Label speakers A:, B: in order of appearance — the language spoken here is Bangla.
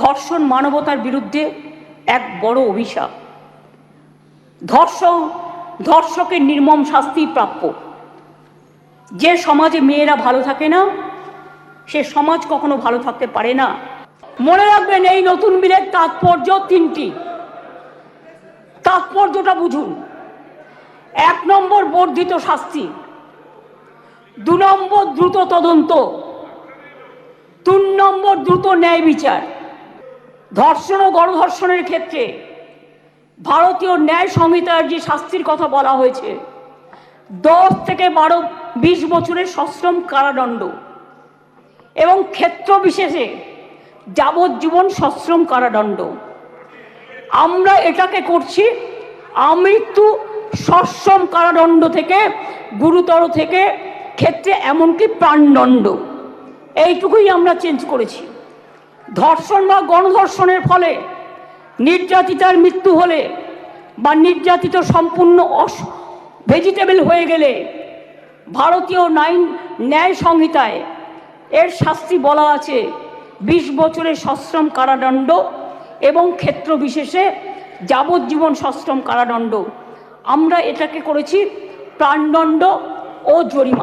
A: ধর্ষণ মানবতার বিরুদ্ধে এক বড় অভিশাপ। ধর্ষকের নির্মম শাস্তি প্রাপ্য। যে সমাজে মেয়েরা ভালো থাকে না, সে সমাজ কখনো ভালো থাকতে পারে না। মনে রাখবেন, এই নতুন বিলের তাৎপর্য তিনটি। তাৎপর্যটা বুঝুন। 1 নম্বর বর্ধিত শাস্তি, 2 নম্বর দ্রুত তদন্ত, 3 নম্বর দ্রুত ন্যায় বিচার। ধর্ষণ ও গণধর্ষণের ক্ষেত্রে ভারতীয় ন্যায় সংহিতার যে শাস্তির কথা বলা হয়েছে, 10 থেকে 20 বছরের সশ্রম কারাদণ্ড এবং ক্ষেত্র বিশেষে যাবজ্জীবন সশ্রম কারাদণ্ড। আমরা এটাকে করছি আমৃত্যু সশ্রম কারাদণ্ড থেকে গুরুতর থেকে ক্ষেত্রে এমনকি প্রাণদণ্ড, এইটুকুই আমরা চেঞ্জ করেছি। ধর্ষণ বা গণধর্ষণের ফলে নির্যাতিতার মৃত্যু হলে বা নির্যাতিত সম্পূর্ণ ভেজিটেবল হয়ে গেলে ভারতীয় ন্যায় সংহিতায় এর শাস্তি বলা আছে 20 বছরের সশ্রম কারাদণ্ড এবং ক্ষেত্র বিশেষে যাবজ্জীবন সশ্রম কারাদণ্ড। আমরা এটাকে করেছি প্রাণদণ্ড ও জরিমানা।